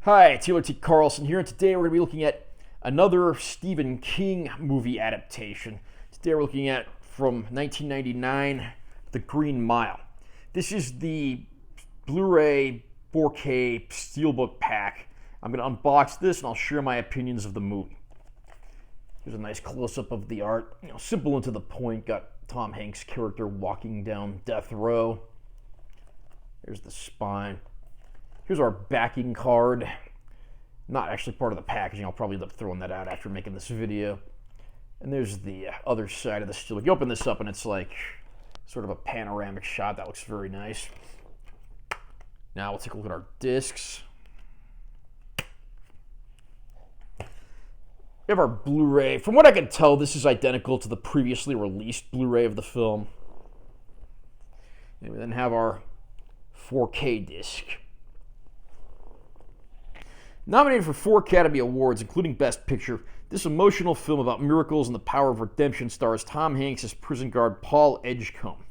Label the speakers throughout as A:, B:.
A: Hi, Taylor T. Carlson here, and today we're going to be looking at another Stephen King movie adaptation. Today we're looking at, from 1999, The Green Mile. This is the Blu-ray 4K Steelbook pack. I'm going to unbox this and I'll share my opinions of the movie. Here's a nice close-up of the art. Simple and to the point. Got Tom Hanks' character walking down death row. There's the spine. Here's our backing card. Not actually part of the packaging. I'll probably end up throwing that out after making this video. And there's the other side of the steelbook. You open this up and it's like sort of a panoramic shot. That looks very nice. Now we'll take a look at our discs. We have our Blu-ray. From what I can tell, this is identical to the previously released Blu-ray of the film. And we then have our 4K disc. Nominated for 4 Academy Awards, including Best Picture, this emotional film about miracles and the power of redemption stars Tom Hanks as prison guard Paul Edgecombe.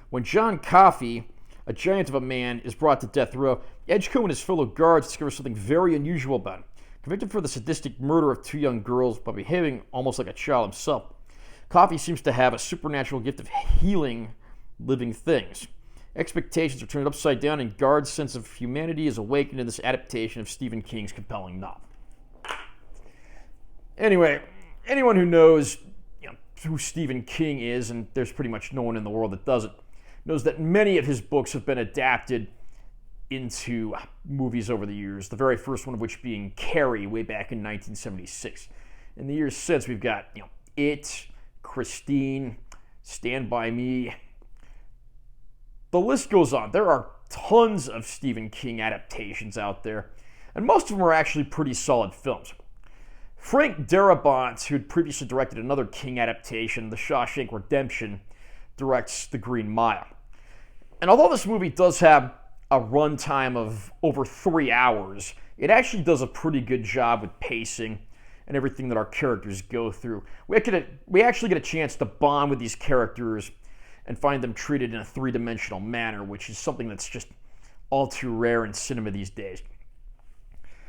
A: When John Coffey, a giant of a man, is brought to death row, Edgecombe and his fellow guards discover something very unusual about him. Convicted for the sadistic murder of 2 young girls, but behaving almost like a child himself, Coffey seems to have a supernatural gift of healing living things. Expectations are turned upside down, and guards' sense of humanity is awakened in this adaptation of Stephen King's compelling novel. Anyway, anyone who knows who Stephen King is, and there's pretty much no one in the world that doesn't, knows that many of his books have been adapted into movies over the years, the very first one of which being Carrie way back in 1976. In the years since, we've got It, Christine, Stand By Me. The list goes on. There are tons of Stephen King adaptations out there, and most of them are actually pretty solid films. Frank Darabont, who had previously directed another King adaptation, The Shawshank Redemption, directs The Green Mile. And although this movie does have a runtime of over 3 hours, it actually does a pretty good job with pacing and everything that our characters go through. We actually get a chance to bond with these characters and find them treated in a 3-dimensional manner, which is something that's just all too rare in cinema these days.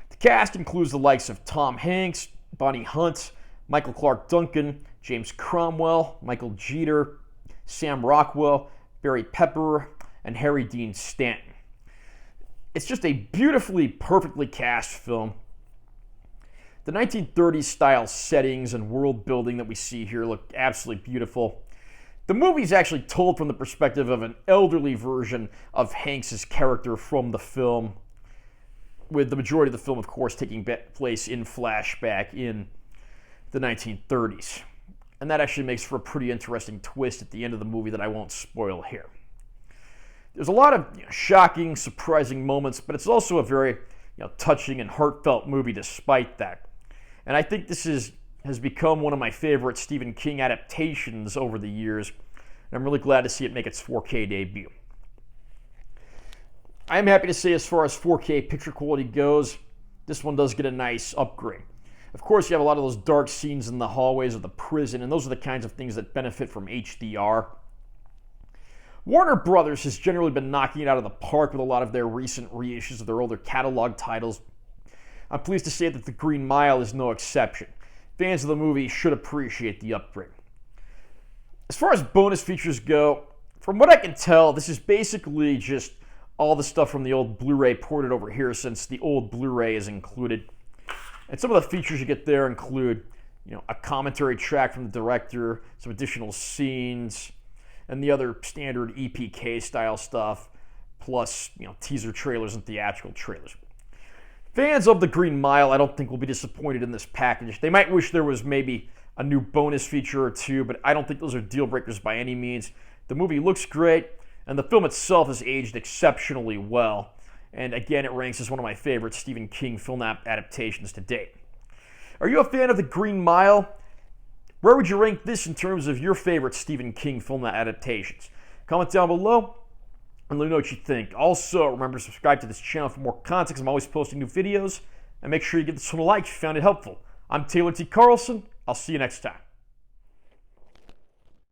A: The cast includes the likes of Tom Hanks, Bonnie Hunt, Michael Clarke Duncan, James Cromwell, Michael Jeter, Sam Rockwell, Barry Pepper, and Harry Dean Stanton. It's just a beautifully, perfectly cast film. The 1930s style settings and world building that we see here look absolutely beautiful. The movie is actually told from the perspective of an elderly version of Hanks' character from the film, with the majority of the film, of course, taking place in flashback in the 1930s. And that actually makes for a pretty interesting twist at the end of the movie that I won't spoil here. There's a lot of shocking, surprising moments, but it's also a very touching and heartfelt movie despite that. And I think this has become one of my favorite Stephen King adaptations over the years, and I'm really glad to see it make its 4K debut. I am happy to say, as far as 4K picture quality goes, this one does get a nice upgrade. Of course, you have a lot of those dark scenes in the hallways of the prison, and those are the kinds of things that benefit from HDR. Warner Brothers has generally been knocking it out of the park with a lot of their recent reissues of their older catalog titles. I'm pleased to say that The Green Mile is no exception. Fans of the movie should appreciate the upgrade. As far as bonus features go, from what I can tell, this is basically just all the stuff from the old Blu-ray ported over here, since the old Blu-ray is included. And some of the features you get there include, a commentary track from the director, some additional scenes, and the other standard EPK style stuff, plus teaser trailers and theatrical trailers. Fans of The Green Mile, I don't think, will be disappointed in this package. They might wish there was maybe a new bonus feature or two, but I don't think those are deal breakers by any means. The movie looks great, and the film itself has aged exceptionally well. And again, it ranks as one of my favorite Stephen King film adaptations to date. Are you a fan of The Green Mile? Where would you rank this in terms of your favorite Stephen King film adaptations? Comment down below and let me know what you think. Also, remember to subscribe to this channel for more content, because I'm always posting new videos. And make sure you give this one a like if you found it helpful. I'm Taylor T. Carlson. I'll see you next time.